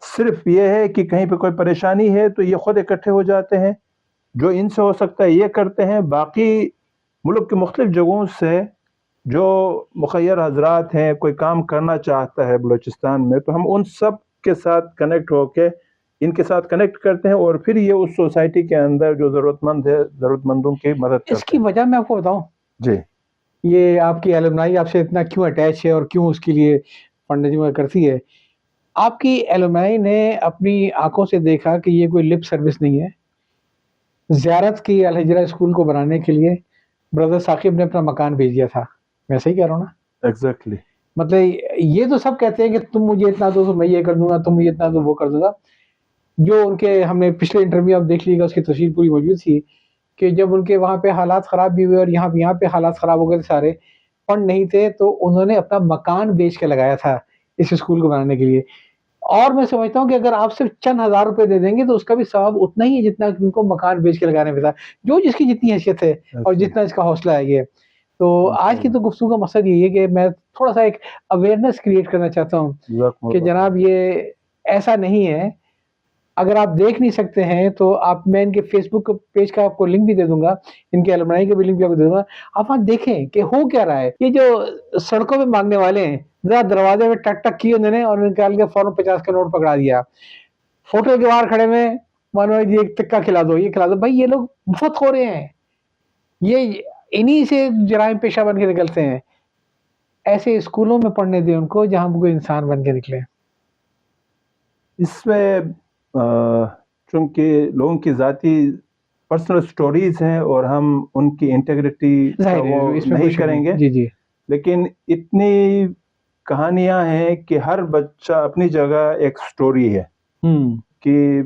صرف یہ ہے کہ کہیں پہ کوئی پریشانی ہے تو یہ خود اکٹھے ہو جاتے ہیں، جو ان سے ہو سکتا ہے یہ کرتے ہیں، باقی ملک کے مختلف جگہوں سے جو مخیر حضرات ہیں، کوئی کام کرنا چاہتا ہے بلوچستان میں، تو ہم ان سب کے ساتھ کنیکٹ ہو کے ان کے ساتھ کنیکٹ کرتے ہیں، اور پھر یہ اس سوسائٹی کے اندر جو ضرورت مند ہے، ضرورت مندوں کی مدد کرتے ہیں۔
اس کی وجہ میں آپ کو بتاؤں،
جی،
یہ آپ کی ایلومنائی آپ سے اتنا کیوں اٹیچ ہے اور کیوں اس کے لیے فنڈنگ کرتی ہے؟ آپ کی ایلومنائی نے اپنی آنکھوں سے دیکھا کہ یہ کوئی لپ سروس نہیں ہے۔ زیارت کی الہجرہ اسکول کو بنانے کے لیے بردر ثاقب نے اپنا مکان بھیج دیا تھا، میں صحیح کہہ رہا ہوں نا؟
ایگزیکٹلی۔
مطلب یہ تو سب کہتے ہیں کہ تم مجھے اتنا دو تو میں یہ کر دوں گا، تم مجھے اتنا دو وہ کر دوں گا۔ جو ان کے، ہم نے پچھلے انٹرویو آپ دیکھ لیے گا، اس کی تفصیل پوری موجود تھی کہ جب ان کے وہاں پہ حالات خراب بھی ہوئے اور یہاں پہ حالات خراب ہو گئے تھے، سارے فنڈ نہیں تھے، تو انہوں نے اپنا مکان بیچ کے لگایا تھا اس اسکول کو بنانے کے لیے۔ اور میں سمجھتا ہوں کہ اگر آپ صرف چند ہزار روپے دے دیں گے تو اس کا بھی ثواب اتنا ہی ہے جتنا ان کو مکان بیچ کے لگانے میں تھا، جو جس کی جتنی حیثیت ہے اور جتنا اس کا حوصلہ ہے یہ۔ تو آج کی تو گفتگو کا مقصد یہی ہے کہ میں تھوڑا سا ایک اویئرنیس کریٹ کرنا چاہتا ہوں کہ جناب یہ ایسا نہیں ہے۔ اگر آپ دیکھ نہیں سکتے ہیں تو میں ان کے فیس بک پیج کا آپ کو لنک بھی دے دوں گا، ان کے ایلومنائی کا بھی لنک بھی آپ کو دے دوں گا، آپ وہاں دیکھیں کہ ہو کیا رہا ہے۔ یہ جو سڑکوں پہ مانگنے والے ہیں، ذرا دروازے میں ٹک ٹک کی انہوں نے اور نکال کے فوراً 50 کا نوٹ پکڑا دیا، فوٹو کے باہر کھڑے میں مانو جی ایک تکہ کھلا دو، یہ کھلا دو۔ بھائی یہ لوگ مفت ہو رہے ہیں، یہ انہی سے جرائم پیشہ بن کے نکلتے ہیں۔ ایسے اسکولوں میں پڑھنے دیں ان کو جہاں کوئی انسان بن کے نکلے۔
اس میں چونکہ لوگوں کی ذاتی پرسنل سٹوریز ہیں اور ہم ان کی انٹیگریٹی نہیں کریں گے،
جی جی،
لیکن اتنی کہانیاں ہیں کہ ہر بچہ اپنی جگہ ایک سٹوری ہے کہ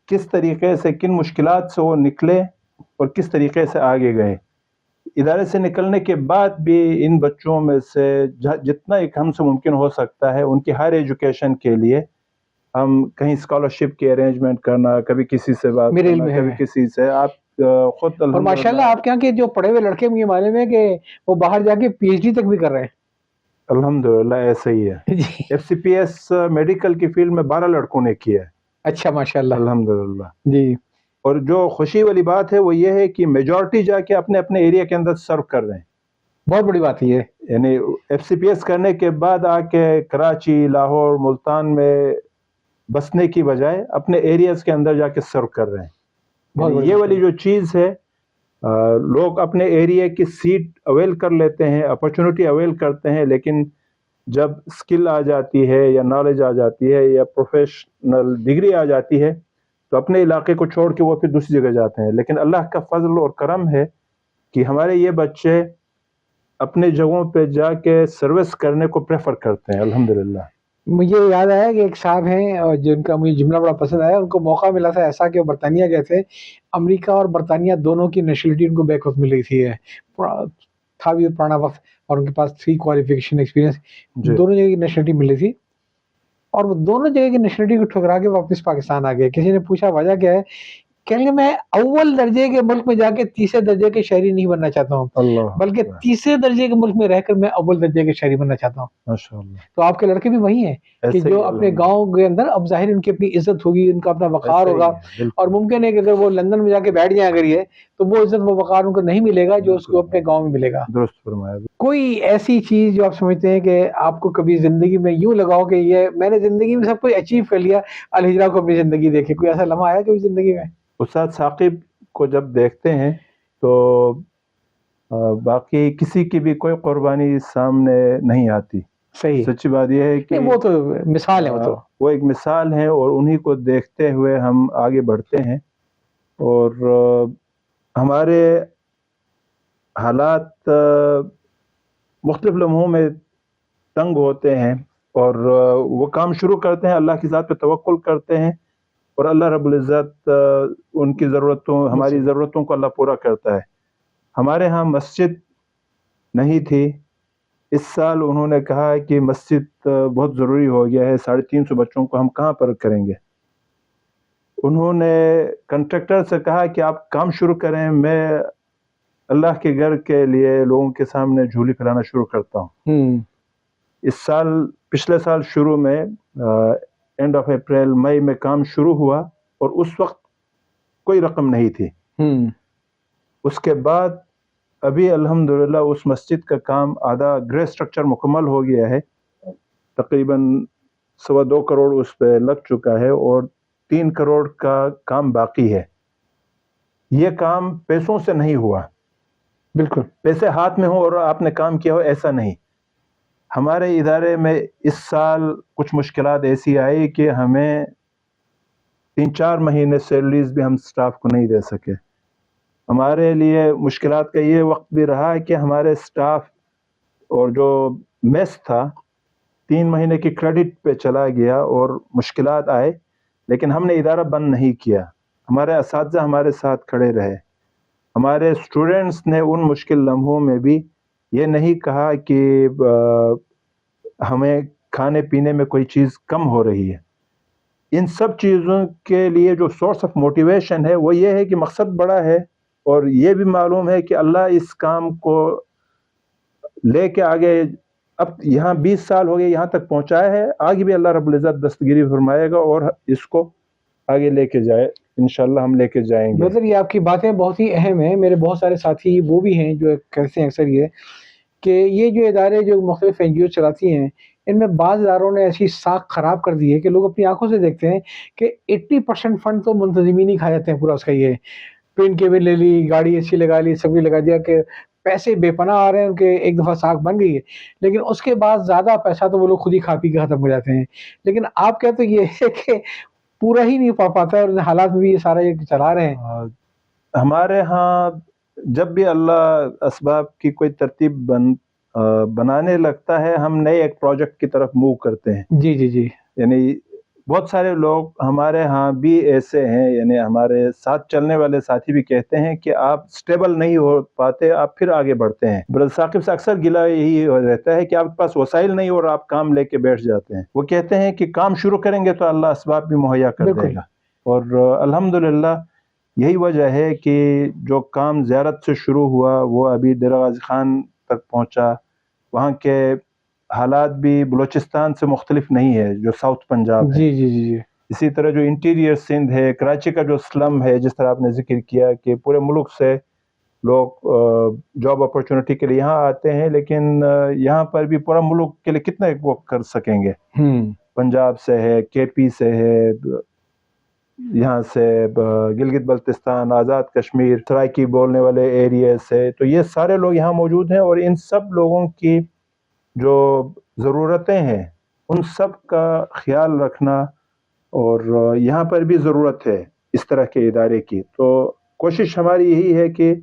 کس طریقے سے کن مشکلات سے وہ نکلے اور کس طریقے سے آگے گئے. ادارے سے نکلنے کے بعد بھی ان بچوں میں سے جتنا ایک ہم سے ممکن ہو سکتا ہے ان کی ہائر ایجوکیشن کے لیے ہم کہیں اسکالرشپ کی ارینجمنٹ کرنا, کبھی کسی سے بات کرنا, کبھی کسی سے. آپ خود
اور ماشاءاللہ آپ کے یہاں کے جو پڑھے ہوئے لڑکے مجھے معلوم ہے کہ وہ باہر جا کے پی ایچ ڈی تک بھی کر رہے ہیں.
الحمدللہ ایسا ہی ہے. F C P S medical کی فیلڈ میں 12 لڑکوں نے کیا ہے.
اچھا ماشاءاللہ.
الحمدللہ
جی.
اور جو خوشی والی بات ہے وہ یہ ہے کہ میجورٹی جا کے اپنے اپنے ایریا کے اندر سرو کر رہے ہیں.
بہت بڑی بات ہے.
یعنی ایف سی پی ایس کرنے کے بعد آ کے کراچی, لاہور, ملتان میں بسنے کی بجائے اپنے ایریاز کے اندر جا کے سرو کر رہے ہیں. یہ والی جو چیز ہے, لوگ اپنے ایریا کی سیٹ اویل کر لیتے ہیں, اپرچونٹی اویل کرتے ہیں, لیکن جب اسکل آ جاتی ہے یا نالج آ جاتی ہے یا پروفیشنل ڈگری آ جاتی ہے تو اپنے علاقے کو چھوڑ کے وہ پھر دوسری جگہ جاتے ہیں. لیکن اللہ کا فضل اور کرم ہے کہ ہمارے یہ بچے اپنے جگہوں پہ جا کے سروس کرنے کو پریفر کرتے ہیں. الحمدللہ.
مجھے یاد آیا کہ ایک صاحب ہیں جن کا مجھے جملہ بڑا پسند آیا. ان کو موقع ملا تھا ایسا کہ وہ برطانیہ گئے تھے. امریکہ اور برطانیہ دونوں کی نیشنلٹی ان کو بیک وقت مل رہی تھی. تھا بھی پرانا وقت اور ان کے پاس 3 کوالیفیکیشن ایکسپیرینس, دونوں جگہ کی نیشنلٹی مل رہی تھی. اور وہ دونوں جگہ کی نیشنلٹی کو ٹھکرا کے واپس پاکستان آ گئے. کسی نے پوچھا وجہ کیا ہے, کہیں گے میں اول درجے کے ملک میں جا کے تیسرے درجے کے شہری نہیں بننا چاہتا ہوں, بلکہ تیسرے درجے کے ملک میں رہ کر میں اول درجے کے شہری بننا چاہتا ہوں.
ماشاءاللہ.
تو آپ کے لڑکے بھی وہی ہیں کہ جو اپنے گاؤں کے اندر اب ظاہر ان کی اپنی عزت ہوگی, ان کا اپنا وقار ہوگا, اور ممکن ہے کہ اگر وہ لندن میں جا کے بیٹھ جائیں اگر یہ, تو وہ عزت وہ وقار ان کو نہیں ملے گا جو اس کو اپنے گاؤں میں ملے گا.
درست فرمایا.
کوئی ایسی چیز جو آپ سمجھتے ہیں کہ آپ کو کبھی زندگی میں یوں لگاؤ کہ یہ میں نے زندگی میں سب کچھ اچیو کر لیا, الہجرہ کو اپنی زندگی دیکھے, کوئی ایسا لمحہ آیا کبھی زندگی میں؟
استاد ثاقب کو جب دیکھتے ہیں تو باقی کسی کی بھی کوئی قربانی سامنے نہیں آتی.
صحیح.
سچی بات یہ ہے کہ
وہ تو مثال ہے,
وہ ایک مثال ہے, اور انہی کو دیکھتے ہوئے ہم آگے بڑھتے ہیں. اور ہمارے حالات مختلف لمحوں میں تنگ ہوتے ہیں, اور وہ کام شروع کرتے ہیں, اللہ کی ذات پہ توکل کرتے ہیں, اور اللہ رب العزت ان کی ضرورتوں, ہماری ضرورتوں کو اللہ پورا کرتا ہے. ہمارے ہاں مسجد نہیں تھی. اس سال انہوں نے کہا کہ مسجد بہت ضروری ہو گیا ہے, 350 بچوں کو ہم کہاں پر کریں گے. انہوں نے کنٹریکٹر سے کہا کہ آپ کام شروع کریں, میں اللہ کے گھر کے لیے لوگوں کے سامنے جھولی پھیلانا شروع کرتا ہوں. اس سال, پچھلے سال شروع میں اینڈ آف اپریل مئی میں کام شروع ہوا, اور اس وقت کوئی رقم نہیں تھی. اس کے بعد ابھی الحمدللہ اس مسجد کا کام آدھا گرے سٹرکچر مکمل ہو گیا ہے, تقریباً 2.25 کروڑ اس پہ لگ چکا ہے, اور 3 کروڑ کا کام باقی ہے. یہ کام پیسوں سے نہیں ہوا,
بالکل
پیسے ہاتھ میں ہو اور آپ نے کام کیا ہو, ایسا نہیں. ہمارے ادارے میں اس سال کچھ مشکلات ایسی آئی کہ ہمیں 3-4 مہینے سیلریز بھی ہم سٹاف کو نہیں دے سکے. ہمارے لیے مشکلات کا یہ وقت بھی رہا کہ ہمارے سٹاف اور جو میس تھا 3 مہینے کی کریڈٹ پہ چلا گیا, اور مشکلات آئے, لیکن ہم نے ادارہ بند نہیں کیا. ہمارے اساتذہ ہمارے ساتھ کھڑے رہے. ہمارے اسٹوڈنٹس نے ان مشکل لمحوں میں بھی یہ نہیں کہا کہ ہمیں کھانے پینے میں کوئی چیز کم ہو رہی ہے. ان سب چیزوں کے لیے جو سورس آف موٹیویشن ہے وہ یہ ہے کہ مقصد بڑا ہے, اور یہ بھی معلوم ہے کہ اللہ اس کام کو لے کے آگے, اب یہاں 20 سال ہو گئے یہاں تک پہنچایا ہے, آگے بھی اللہ رب العزت دستگیری فرمائے گا اور اس کو آگے لے کے جائے. انشاءاللہ ہم لے کے جائیں گے.
مطلب یہ آپ کی باتیں بہت ہی اہم ہیں. میرے بہت سارے ساتھی وہ بھی ہیں جو کہتے ہیں اکثر یہ کہ یہ جو ادارے جو مختلف این جی او چلاتی ہیں, ان میں بعض اداروں نے ایسی ساکھ خراب کر دی ہے کہ لوگ اپنی آنکھوں سے دیکھتے ہیں کہ 80% فنڈ تو منتظمین ہی کھا جاتے ہیں پورا اس کا. یہ پرنٹ کے بھی لے لی, گاڑی اچھی لگا لی, سب بھی لگا دیا کہ پیسے بے پناہ آ رہے ہیں ان کے, ایک دفعہ ساکھ بن گئی ہے, لیکن اس کے بعد زیادہ پیسہ تو وہ لوگ خود ہی کھا پی کے ختم ہو جاتے ہیں. لیکن آپ کہتے تو یہ ہے کہ پورا ہی نہیں پا پاتا ہے, اور حالات میں بھی یہ سارا یہ چلا رہے ہیں.
ہمارے ہاں جب بھی اللہ اسباب کی کوئی ترتیب بنانے لگتا ہے ہم نئے ایک پروجیکٹ کی طرف موو کرتے ہیں.
جی جی جی.
یعنی بہت سارے لوگ ہمارے ہاں بھی ایسے ہیں, یعنی ہمارے ساتھ چلنے والے ساتھی بھی کہتے ہیں کہ آپ سٹیبل نہیں ہو پاتے, آپ پھر آگے بڑھتے ہیں. برادر ثاقب سے اکثر گلہ یہی رہتا ہے کہ آپ کے پاس وسائل نہیں اور آپ کام لے کے بیٹھ جاتے ہیں. وہ کہتے ہیں کہ کام شروع کریں گے تو اللہ اسباب بھی مہیا کر دے گا, اور الحمدللہ یہی وجہ ہے کہ جو کام زیارت سے شروع ہوا وہ ابھی ڈیرہ غازی خان تک پہنچا. وہاں کے حالات بھی بلوچستان سے مختلف نہیں ہے جو ساؤتھ پنجاب ہے.
جی جی جی جی.
اسی طرح جو انٹیریئر سندھ ہے, کراچی کا جو سلم ہے, جس طرح آپ نے ذکر کیا کہ پورے ملک سے لوگ جاب اپرچونٹی کے لیے یہاں آتے ہیں, لیکن یہاں پر بھی پورا ملک کے لیے کتنا وہ کر سکیں گے. پنجاب سے ہے, کے پی سے ہے, یہاں سے گلگت بلتستان, آزاد کشمیر, سرائکی بولنے والے ایریا سے, تو یہ سارے لوگ یہاں موجود ہیں. اور ان سب لوگوں کی جو ضرورتیں ہیں ان سب کا خیال رکھنا, اور یہاں پر بھی ضرورت ہے اس طرح کے ادارے کی. تو کوشش ہماری یہی ہے کہ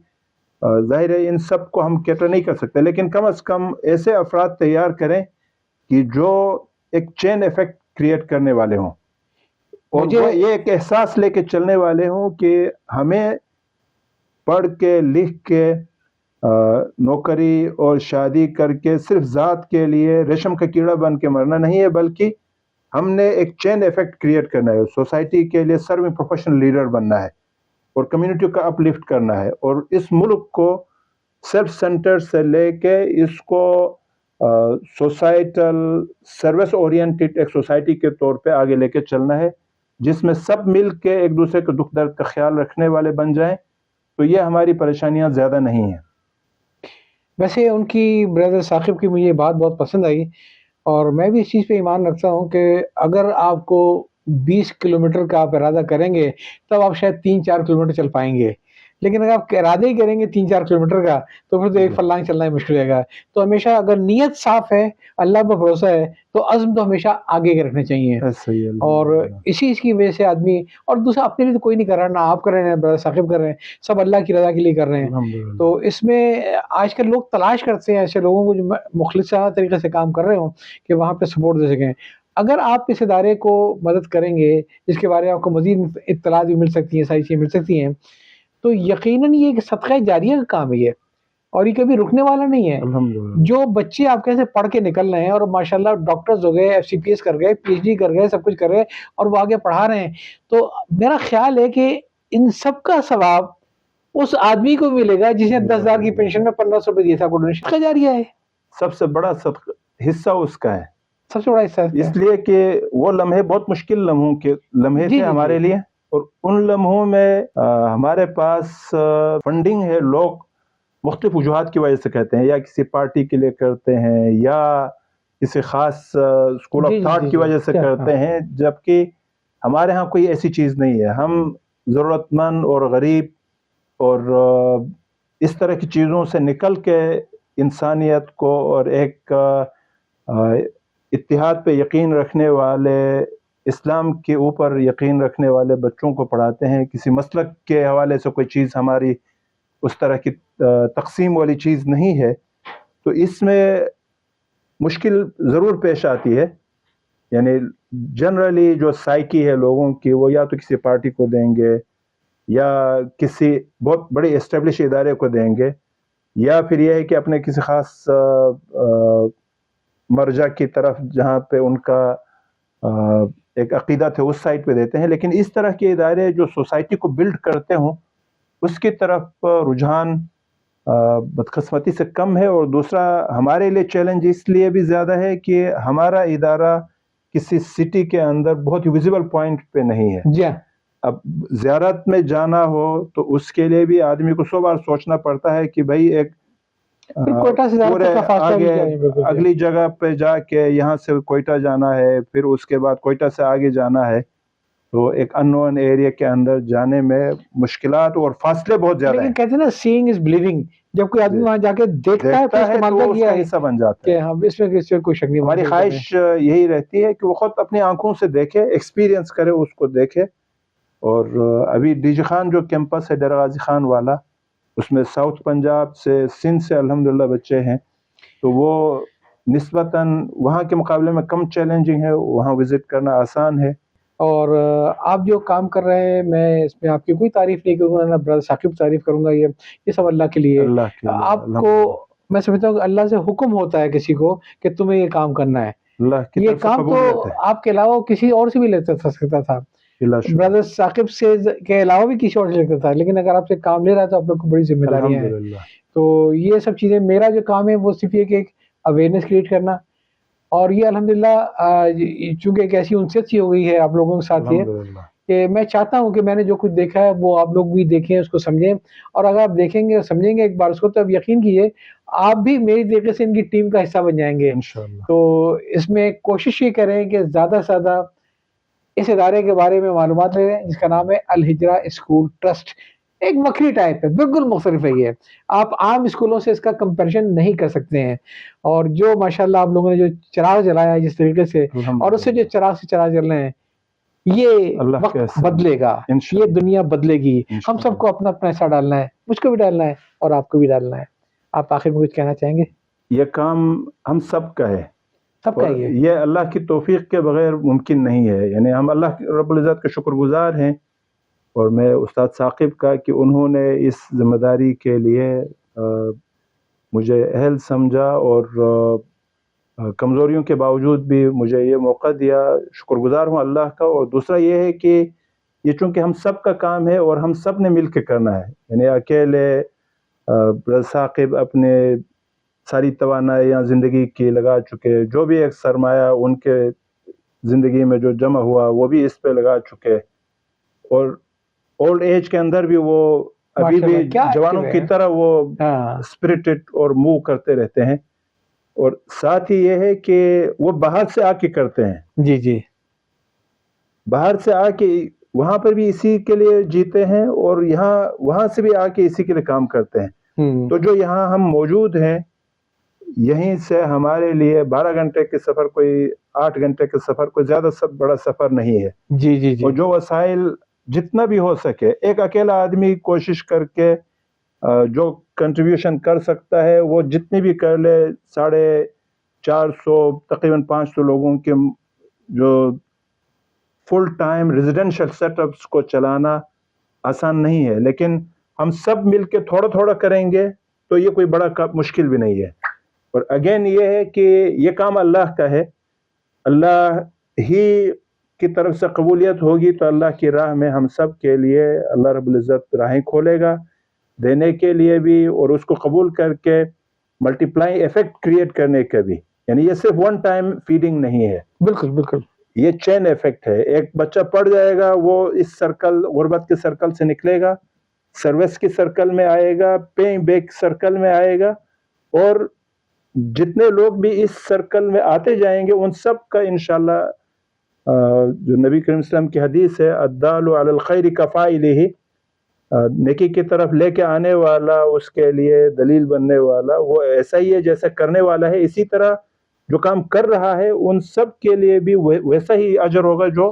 ظاہر ہے ان سب کو ہم کیٹر نہیں کر سکتے, لیکن کم از کم ایسے افراد تیار کریں کہ جو ایک چین ایفیکٹ کریٹ کرنے والے ہوں, اور وہ یہ ایک احساس لے کے چلنے والے ہوں کہ ہمیں پڑھ کے لکھ کے نوکری اور شادی کر کے صرف ذات کے لیے ریشم کا کیڑا بن کے مرنا نہیں ہے, بلکہ ہم نے ایک چین ایفیکٹ کریٹ کرنا ہے, سوسائٹی کے لیے سرونگ پروفیشنل لیڈر بننا ہے, اور کمیونٹی کا اپ لفٹ کرنا ہے, اور اس ملک کو سیلف سینٹر سے لے کے اس کو سوسائٹل سروس اورینٹڈ ایک سوسائٹی کے طور پہ آگے لے کے چلنا ہے, جس میں سب مل کے ایک دوسرے کے دکھ درد کا خیال رکھنے والے بن جائیں. تو یہ ہماری پریشانیاں زیادہ نہیں ہیں.
ویسے ان کی برادر ثاقب کی مجھے بات بہت پسند آئی, اور میں بھی اس چیز پہ ایمان رکھتا ہوں کہ اگر آپ کو 20 کلومیٹر کا آپ ارادہ کریں گے تب آپ شاید 3-4 کلومیٹر چل پائیں گے, لیکن اگر آپ ارادہ ہی کریں گے 3-4 کلومیٹر کا تو پھر تو ایک فلانگ چلنا ہی مشکل رہے گا. تو ہمیشہ اگر نیت صاف ہے, اللہ پر بھروسہ ہے, تو عزم تو ہمیشہ آگے کے رکھنے چاہیے. اور اسی کی وجہ سے آدمی, اور دوسرا اپنے لیے تو کوئی نہیں کر رہا, نہ آپ کر رہے ہیں برادر ثاقب کر رہے ہیں, سب اللہ کی رضا کے لیے کر رہے ہیں. تو اس میں آج کل لوگ تلاش کرتے ہیں ایسے لوگوں کو جو مخلصانہ طریقے سے کام کر رہے ہوں کہ وہاں پہ سپورٹ دے سکیں. اگر آپ اس ادارے کو مدد کریں گے, جس کے بارے میں آپ کو مزید اطلاعات بھی مل سکتی ہیں, ساری چیزیں مل سکتی ہیں, تو یقیناً یہ ایک صدقہ جاریہ کا کام ہے, اور یہ کبھی رکنے والا نہیں ہے. جو بچے آپ کیسے پڑھ کے نکل رہے ہیں اور ماشاءاللہ ڈاکٹرز ہو گئے, FCPS کر گئے, PhD کر گئے, سب کچھ کر گئے, اور وہ آگے پڑھا رہے ہیں, تو میرا خیال ہے کہ ان سب کا ثواب اس آدمی کو ملے گا جس نے 10,000 کی پینشن میں 1,500 روپے دیا تھا, کو ڈونیشن کا جاریہ ہے.
سب سے بڑا حصہ اس کا ہے,
سب سے بڑا حصہ
اس لیے کہ وہ لمحے بہت مشکل لمحے تھے ہمارے لیے, اور ان لمحوں میں ہمارے پاس فنڈنگ ہے. لوگ مختلف وجوہات کی وجہ سے کہتے ہیں, یا کسی پارٹی کے لیے کرتے ہیں, یا کسی خاص اسکول آف تھاٹ کی وجہ سے کرتے ہیں, جبکہ ہمارے ہاں کوئی ایسی چیز نہیں ہے. ہم ضرورت مند اور غریب اور اس طرح کی چیزوں سے نکل کے انسانیت کو اور ایک اتحاد پہ یقین رکھنے والے, اسلام کے اوپر یقین رکھنے والے بچوں کو پڑھاتے ہیں. کسی مسلک کے حوالے سے کوئی چیز ہماری اس طرح کی تقسیم والی چیز نہیں ہے. تو اس میں مشکل ضرور پیش آتی ہے. یعنی جنرلی جو سائیکی ہے لوگوں کی, وہ یا تو کسی پارٹی کو دیں گے, یا کسی بہت بڑے اسٹیبلش ادارے کو دیں گے, یا پھر یہ ہے کہ اپنے کسی خاص مرجع کی طرف جہاں پہ ان کا ایک عقیدہ تھے اس سائٹ پہ دیتے ہیں. لیکن اس طرح کے ادارے جو سوسائٹی کو بلڈ کرتے ہوں, اس کی طرف رجحان بدقسمتی سے کم ہے. اور دوسرا ہمارے لیے چیلنج اس لیے بھی زیادہ ہے کہ ہمارا ادارہ کسی سٹی کے اندر بہت ہی ویزیبل پوائنٹ پہ نہیں ہے. اب زیارت میں جانا ہو تو اس کے لیے بھی آدمی کو 100 بار سوچنا پڑتا ہے کہ بھائی ایک پورے آگے اگلی جگہ پہ جا کے, یہاں سے کوئٹہ جانا ہے, پھر اس کے بعد کوئٹہ سے آگے جانا ہے, تو ایک ان نون ایریا کے اندر جانے میں مشکلات اور فاصلے بہت زیادہ ہیں.
لیکن کہتے ہیں نا, سیئنگ از بلیونگ, جب کوئی آدمی وہاں جا کے دیکھتا ہے
تو اس کا حصہ بن جاتا ہے.
اس میں کوئی شک نہیں.
ہماری خواہش یہی رہتی ہے کہ وہ خود اپنی آنکھوں سے دیکھے, ایکسپیرینس کرے, اس کو دیکھے. اور ابھی ڈی جی خان جو کیمپس ہے ڈیرہ غازی خان والا, اس میں ساؤتھ پنجاب سے, سندھ سے الحمدللہ بچے ہیں. تو وہ نسبتاً وہاں کے مقابلے میں کم چیلنجنگ ہے، وہاں وزٹ کرنا آسان ہے.
اور آپ جو کام کر رہے ہیں، میں اس میں آپ کی کوئی تعریف نہیں کروں گا، نہ برادر ثاقب کی تعریف کروں گا، یہ سب اللہ کے لیے.
اللہ کے لیے
آپ کو میں سمجھتا ہوں کہ اللہ سے حکم ہوتا ہے کسی کو کہ تمہیں یہ کام کرنا ہے.
اللہ کی
یہ
طرف سے
کام تو
قبولیت ہے.
آپ کے علاوہ کسی اور سے بھی لیتا سکتا تھا،
اللہ شکر.
برادر ثاقب سے کے علاوہ بھی کسی اور سے لیتا تھا، لیکن اگر آپ سے کام لے رہا ہے تو آپ لوگ کو بڑی ذمہ داریاں ہیں.
الحمدللہ.
تو یہ سب چیزیں، میرا جو کام ہے وہ صرف یہ کہ ایک اویئرنیس کریٹ کرنا، اور یہ الحمدللہ چونکہ ایک ایسی انست سی ہو گئی ہے آپ لوگوں کے ساتھ یہ
الحمدللہ.
کہ میں چاہتا ہوں کہ میں نے جو کچھ دیکھا ہے وہ آپ لوگ بھی دیکھیں، اس کو سمجھیں، اور اگر آپ دیکھیں گے اور سمجھیں گے ایک بار اس کو، تو آپ یقین کیجیے آپ بھی میری طریقے سے ان کی ٹیم کا حصہ بن جائیں گے.
انشاءاللہ.
تو اس میں کوشش یہ کریں کہ زیادہ سے زیادہ اس ادارے کے بارے میں معلومات لے لیں، جس کا نام ہے الہجرہ اسکول ٹرسٹ. ایک مکھری ٹائپ ہے، بالکل مختلف ہے یہ. آپ عام اسکولوں سے اس کا کمپیریزن نہیں کر سکتے ہیں. اور جو ماشاءاللہ آپ لوگوں نے جو چراغ جلایا ہے جس طریقے سے، اور اس سے جو چراغ سے چراغ جل رہے ہیں، یہ وقت بدلے گا، یہ دنیا بدلے گی. ہم سب کو اپنا اپنا حصہ ڈالنا ہے، مجھ کو بھی ڈالنا ہے اور آپ کو بھی ڈالنا ہے. آپ آخر میں کچھ کہنا چاہیں گے؟
یہ کام ہم سب کا ہے،
سب کا
یہ اللہ کی توفیق کے بغیر ممکن نہیں ہے. یعنی ہم اللہ رب العزت کے شکر گزار ہیں، اور میں استاد ثاقب کا کہ انہوں نے اس ذمہ داری کے لیے مجھے اہل سمجھا، اور کمزوریوں کے باوجود بھی مجھے یہ موقع دیا. شکر گزار ہوں اللہ کا. اور دوسرا یہ ہے کہ یہ چونکہ ہم سب کا کام ہے اور ہم سب نے مل کے کرنا ہے. یعنی اکیلے برادر ثاقب اپنے ساری توانائیاں زندگی کی لگا چکے، جو بھی ایک سرمایہ ان کے زندگی میں جو جمع ہوا وہ بھی اس پہ لگا چکے، اور اولڈ ایج کے اندر بھی وہ ابھی بھی جوانوں کی طرح وہ اسپرٹڈ اور موو کرتے رہتے ہیں. اور ساتھ ہی یہ ہے کہ وہ باہر سے آ کے کرتے ہیں.
جی جی،
باہر سے آ کے وہاں پر بھی اسی کے لیے جیتے ہیں، اور وہاں سے بھی آ کے اسی کے لیے کام کرتے ہیں. تو جو یہاں ہم موجود ہیں، یہیں سے ہمارے لیے 12 گھنٹے کے سفر، کوئی 8 گھنٹے کے سفر، کوئی زیادہ بڑا سفر نہیں ہے.
جی جی جی. اور
جو وسائل جتنا بھی ہو سکے، ایک اکیلا آدمی کوشش کر کے جو کنٹریبیوشن کر سکتا ہے وہ جتنی بھی کر لے. 450 تقریباً 500 لوگوں کے جو full time residential set ups کو چلانا آسان نہیں ہے، لیکن ہم سب مل کے تھوڑا تھوڑا کریں گے تو یہ کوئی بڑا مشکل بھی نہیں ہے. اور اگین یہ ہے کہ یہ کام اللہ کا ہے، اللہ ہی کی طرف سے قبولیت ہوگی تو اللہ کی راہ میں ہم سب کے لیے اللہ رب العزت راہیں کھولے گا دینے کے لیے بھی، اور اس کو قبول کر کے ملٹیپلائی ایفیکٹ کریٹ کرنے کا بھی. یعنی یہ صرف ون ٹائم فیڈنگ نہیں ہے.
بالکل بالکل،
یہ چین ایفیکٹ ہے. ایک بچہ پڑھ جائے گا، وہ اس سرکل، غربت کے سرکل سے نکلے گا، سروس کی سرکل میں آئے گا، پیئنگ بیک سرکل میں آئے گا، اور جتنے لوگ بھی اس سرکل میں آتے جائیں گے ان سب کا انشاءاللہ جو نبی کریم صلی اللہ علیہ وسلم کی حدیث ہے، الدال علی الخیر کفاعلہ، نیکی کی طرف لے کے آنے والا اس کے لیے دلیل بننے والا وہ ایسا ہی ہے جیسا کرنے والا ہے. اسی طرح جو کام کر رہا ہے ان سب کے لیے بھی ویسا ہی اجر ہوگا. جو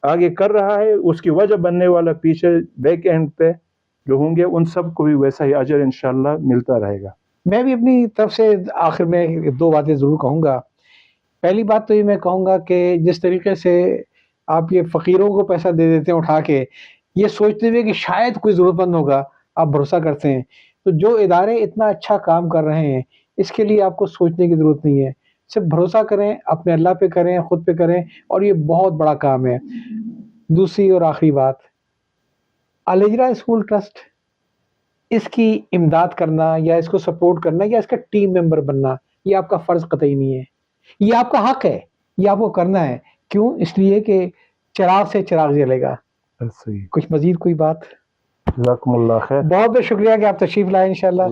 آگے کر رہا ہے اس کی وجہ بننے والا پیچھے بیک اینڈ پہ جو ہوں گے ان سب کو بھی ویسا ہی اجر انشاءاللہ ملتا رہے گا.
میں بھی اپنی طرف سے آخر میں 2 باتیں ضرور کہوں گا. پہلی بات تو یہ میں کہوں گا کہ جس طریقے سے آپ یہ فقیروں کو پیسہ دے دیتے ہیں اٹھا کے، یہ سوچتے ہوئے کہ شاید کوئی ضرورت مند ہوگا، آپ بھروسہ کرتے ہیں. تو جو ادارے اتنا اچھا کام کر رہے ہیں اس کے لیے آپ کو سوچنے کی ضرورت نہیں ہے، صرف بھروسہ کریں، اپنے اللہ پہ کریں، خود پہ کریں، اور یہ بہت بڑا کام ہے. دوسری اور آخری بات، الہجرہ اسکول ٹرسٹ، اس کی امداد کرنا یا اس کو سپورٹ کرنا یا اس کا ٹیم ممبر بننا، یہ آپ کا فرض قطعی نہیں ہے، یہ آپ کا حق ہے، یہ آپ کو کرنا ہے. کیوں؟ اس لیے کہ چراغ سے چراغ جلے گا. کچھ مزید کوئی بات؟
جزاکم اللہ خیر.
بہت بہت شکریہ کہ آپ تشریف لائے. انشاءاللہ